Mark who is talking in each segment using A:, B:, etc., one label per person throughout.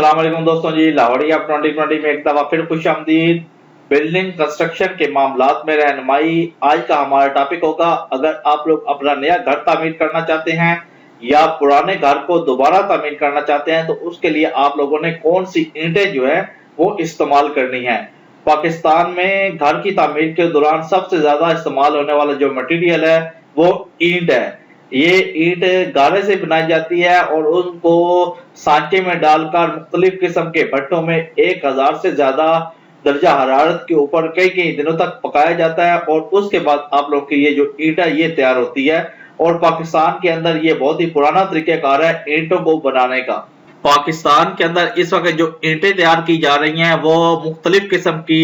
A: अस्सलाम वालेकुम दोस्तों जी, लाहौरिया 2020 में एक दफा फिर खुशामदीद। बिल्डिंग कंस्ट्रक्शन के मामलात में रहनुमाई आज का हमारा टॉपिक होगा। अगर आप लोग अपना नया घर तामीर करना चाहते हैं या पुराने घर को दोबारा तामीर करना चाहते हैं तो उसके लिए आप लोगों ने कौन सी ईंटें जो है वो इस्तेमाल करनी है। पाकिस्तान में घर की तामीर के दौरान सबसे ज्यादा इस्तेमाल होने वाला जो मटेरियल है वो ईंट है। ये ईंट गारे से बनाई जाती है और उनको सांचे में डालकर मुख्तलिफ किस्म के भट्टों में 1000 से ज्यादा दर्जा हरारत के ऊपर कई कई दिनों तक पकाया जाता है और उसके बाद आप लोग की ये जो ईंट है ये तैयार होती है। और पाकिस्तान के अंदर ये बहुत ही पुराना तरीकेकार है ईंटों को बनाने का। पाकिस्तान के अंदर इस वक्त जो ईंटें तैयार की जा रही हैं वो मुख्तलिफ किस्म की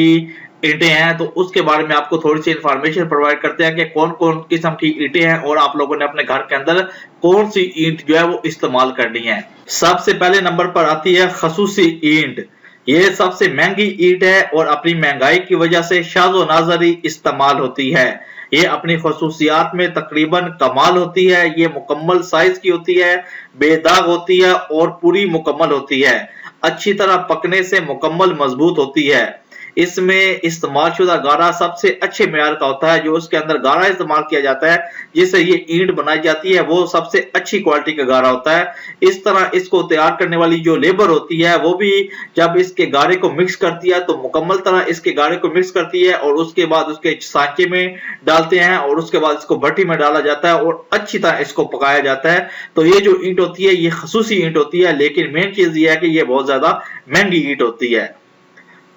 A: ईंटें हैं, तो उसके बारे में आपको थोड़ी सी इंफॉर्मेशन प्रोवाइड करते हैं कि कौन कौन किस्म की ईंटें हैं और आप लोगों ने अपने घर के अंदर कौन सी ईंट जो है वो इस्तेमाल करनी है। सबसे पहले नंबर पर आती है खसूसी ईंट। ये सबसे महंगी ईंट है और अपनी महंगाई की वजह से शाज़ो नाज़री इस्तेमाल होती है। ये अपनी खसूसियात में तकरीबन कमाल होती है। ये मुकम्मल साइज की होती है, बेदाग होती है और पूरी मुकम्मल होती है। अच्छी तरह पकने से मुकम्मल मजबूत होती है। इसमें इस्तेमाल शुदा गारा सबसे अच्छे मेयार का होता है। जो उसके अंदर गारा इस्तेमाल किया जाता है जिससे ये ईंट बनाई जाती है वो सबसे अच्छी क्वालिटी का गारा होता है। इस तरह इसको तैयार करने वाली जो लेबर होती है वो भी जब इसके गारे को मिक्स करती है तो मुकम्मल तरह इसके गारे को मिक्स करती है और उसके बाद उसके सांचे में डालते हैं और उसके बाद इसको भट्टी में डाला जाता है और अच्छी तरह इसको पकाया जाता है। तो ये जो ईंट होती है ये खसूसी ईंट होती है, लेकिन मेन चीज ये है कि ये बहुत ज्यादा महंगी ईंट होती है।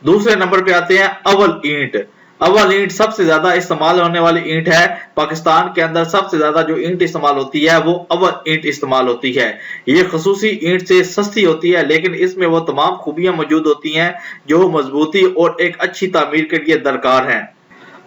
A: दूसरे नंबर पे आते हैं अव्वल ईंट। अव्वल ईंट सबसे ज्यादा इस्तेमाल होने वाली ईंट है। पाकिस्तान के अंदर सबसे ज्यादा जो ईंट इस्तेमाल होती है वो अव्वल ईंट इस्तेमाल होती है। ये खसूसी ईंट से सस्ती होती है लेकिन इसमें वो तमाम खूबियां मौजूद होती हैं जो मजबूती और एक अच्छी तामीर के लिए दरकार हैं।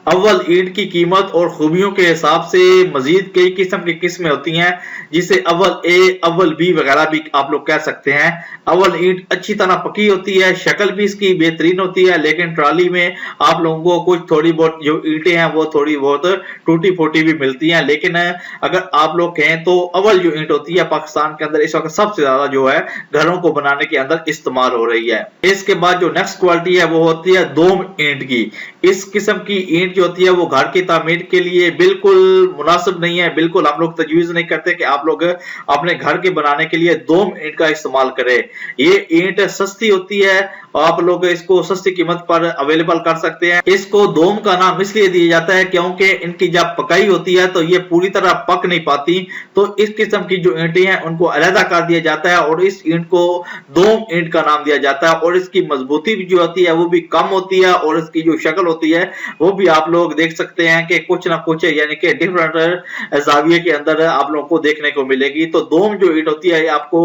A: अव्वल ईंट की कीमत और खूबियों के हिसाब से मजीद कई किस्म की किस्में होती हैं जिसे अव्वल ए, अव्वल बी वगैरह भी आप लोग कह सकते हैं। अव्वल ईंट अच्छी तरह पकी होती है, शक्ल भी इसकी बेहतरीन होती है, लेकिन ट्राली में आप लोगों को कुछ थोड़ी बहुत जो ईंटें हैं वो थोड़ी बहुत टूटी फूटी भी मिलती हैं। लेकिन अगर आप लोग कहें तो अव्वल जो ईंट होती है पाकिस्तान के अंदर इस वक्त सबसे ज्यादा जो है घरों को बनाने के अंदर इस्तेमाल हो रही है। इसके बाद जो नेक्स्ट क्वालिटी है वो होती है दोम ईंट की। इस किस्म की ईंट जो होती है वो घर की तामीर के लिए बिल्कुल मुनासिब नहीं है। बिल्कुल हम लोग तजवीज नहीं करते कि आप लोग अपने घर के बनाने के लिए दोम ईंट का इस्तेमाल करें। ये ईंट सस्ती होती है, आप लोग इसको सस्ती कीमत पर अवेलेबल कर सकते हैं। इसको दोम का नाम इसलिए दिया जाता है क्योंकि इनकी जब पकाई होती है तो ये पूरी तरह पक नहीं पाती, तो इस किस्म की जो ईंटें हैं उनको अलहदा कर दिया जाता है और इस ईंट को दोम ईंट का नाम दिया जाता है। और इसकी मजबूती भी जो होती है वो भी कम होती है और इसकी जो शक्ल होती है वो भी आप लोग देख सकते हैं कि कुछ ना कुछ यानी कि डिफरेंट जाविये के अंदर आप लोगों को देखने को मिलेगी। तो दोम जो ईंट होती है आपको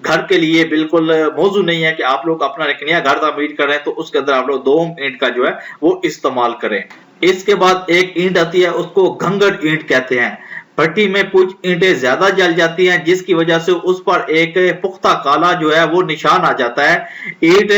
A: घर के लिए बिल्कुल मौजूद नहीं है कि आप लोग अपना एक नया घर तामीर करें तो उसके अंदर आप लोग दोम ईंट का जो है वो इस्तेमाल करें। इसके बाद एक ईंट आती है उसको घंगर ईंट कहते हैं। भट्टी में कुछ ईंटें ज्यादा जल जाती हैं जिसकी वजह से उस पर एक पुख्ता काला जो है वो निशान आ जाता है। ईंट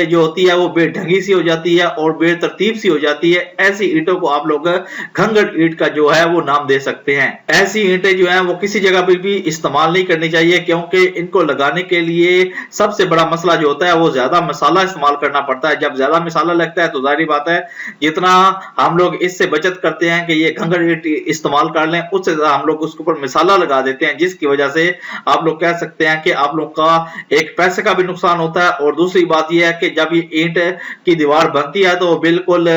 A: जो होती है वो बेढंगी सी हो जाती है और बेतरतीब सी हो जाती है। ऐसी ईंटों को आप लोग घंगर ईंट का जो है वो नाम दे सकते हैं। ऐसी ईंटें जो है वो किसी जगह पर भी इस्तेमाल नहीं करनी चाहिए क्योंकि इनको लगाने के लिए सबसे बड़ा मसला जो होता है वो ज्यादा मसाला इस्तेमाल करना पड़ता है। जब ज्यादा मसाला लगता है तो जाहिर बात है जितना हम लोग इससे बचत करते हैं कि ये घंगर ईंट इस्तेमाल कर लें उससे हम लोग उसके ऊपर मिसाला लगा देते हैं, जिसकी वजह से आप लोग कह सकते हैं कि आप लोग का एक पैसे का भी नुकसान होता है। और दूसरी बात यह है कि जब ये ईंट की दीवार बनती है तो बिल्कुल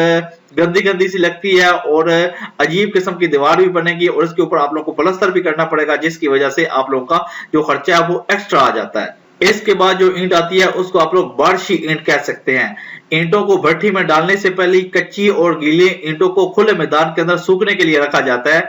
A: गंदी गंदी सी लगती है और अजीब किस्म की दीवार भी बनेगी और इसके ऊपर आप लोग को प्लास्टर भी करना पड़ेगा, जिसकी वजह से आप लोगों का जो खर्चा है वो एक्स्ट्रा आ जाता है। इसके बाद जो ईंट आती है उसको आप लोग बारशी ईंट कह सकते हैं। ईंटों को भट्टी में डालने से पहले कच्ची और गीले ईंटों को खुले मैदान के अंदर सूखने के लिए रखा जाता है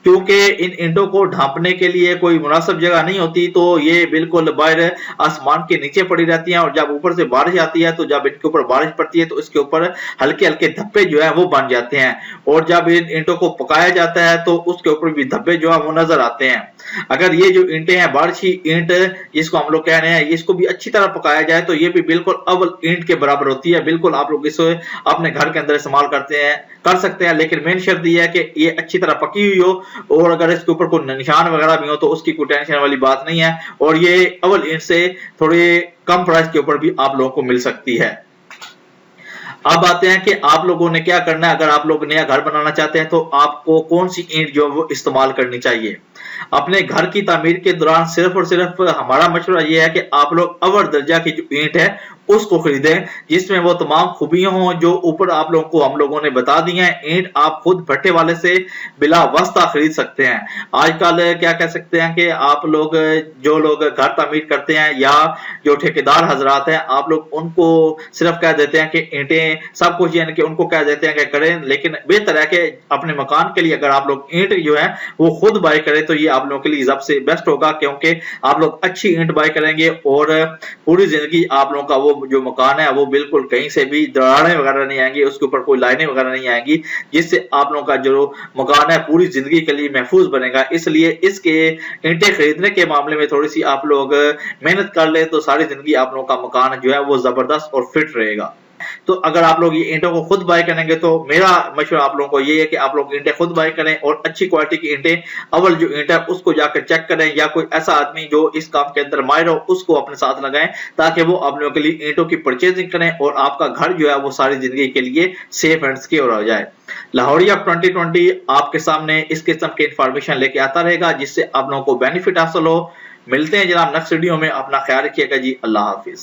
A: क्योंकि इन ईंटों को ढांपने के लिए कोई मुनासिब जगह नहीं होती, तो ये बिल्कुल बाहर आसमान के नीचे पड़ी रहती हैं और जब ऊपर से बारिश आती है तो जब इनके ऊपर बारिश पड़ती है तो इसके ऊपर हल्के हल्के धब्बे जो है वो बन जाते हैं और जब इन ईंटों को पकाया जाता है तो उसके ऊपर भी धब्बे जो है वो नजर आते हैं। अगर ये जो ईंटें हैं बारशी ईंट जिसको हम लोग कह रहे हैं इसको भी अच्छी तरह पकाया जाए तो ये भी बिल्कुल अव्वल ईंट के बराबर होती है, बिल्कुल आप लोग इसे अपने घर के अंदर इस्तेमाल कर सकते हैं, लेकिन मेन शर्त ये है कि ये अच्छी तरह पकी हुई हो और अगर इसके ऊपर कोई निशान वगैरह भी हो तो उसकी कोई टेंशन वाली बात नहीं है, और ये अव्वल ईंट से थोड़े कम प्राइस के ऊपर भी आप लोगों को मिल सकती है। अब आते हैं कि आप लोगों ने क्या करना है। अगर आप लोग नया घर बनाना चाहते हैं तो आपको कौन सी ईंट जो है वो इस्तेमाल करनी चाहिए। अपने घर की तामीर के दौरान सिर्फ और सिर्फ हमारा मशवरा ये है कि आप लोग अव्वल दर्जा की जो ईंट है उसको खरीदें, जिसमें वो तमाम खूबियां हों जो ऊपर आप लोगों को हम लोगों ने बता दी हैं। ईंट आप खुद भट्टे वाले से बिला वास्ता खरीद सकते हैं। आजकल क्या कह सकते हैं कि आप लोग जो लोग घर तामीर करते हैं या जो ठेकेदार हजरात हैं, आप लोग उनको सिर्फ कह देते हैं कि ईंटें सब कुछ, यानी कि उनको कह देते हैं कि करें, लेकिन बेहतर है कि अपने मकान के लिए अगर आप लोग ईंट जो है वो खुद बाय करें तो ये आप लोगों के लिए सबसे बेस्ट होगा, क्योंकि आप लोग अच्छी ईंट बाय करेंगे और पूरी जिंदगी आप लोगों का वो जो मकान है वो बिल्कुल कहीं से भी दरारें वगैरह नहीं आएंगी, उसके ऊपर कोई लाइनें वगैरह नहीं आएंगी, जिससे आप लोगों का जो मकान है पूरी जिंदगी के लिए महफूज बनेगा। इसलिए इसके ईंटें खरीदने के मामले में थोड़ी सी आप लोग मेहनत कर ले तो सारी जिंदगी आप लोगों का मकान जो है वो जबरदस्त और फिट रहेगा। तो अगर आप लोग ये ईंटों को खुद बाय करेंगे तो मेरा मशवरा आप लोगों को ये है कि आप लोग ईंटें खुद बाय करें और अच्छी क्वालिटी की ईंटें, अव्वल जो ईंट है उसको जाकर चेक करें या कोई ऐसा आदमी जो इस काम के अंदर माहिर हो उसको अपने साथ लगाएं, ताकि वो आप लोगों के लिए ईंटों की परचेजिंग करें और आपका घर जो है वो सारी जिंदगी के लिए सेफ एंड सिक्योर हो जाए। लाहौरिया 2020 आपके सामने इस किस्म की इंफॉर्मेशन लेके आता रहेगा जिससे आप लोगों को बेनिफिट हासिल हो। मिलते हैं जनाब नेक्स्ट वीडियो में, अपना ख्याल रखिएगा जी, अल्लाह हाफिज।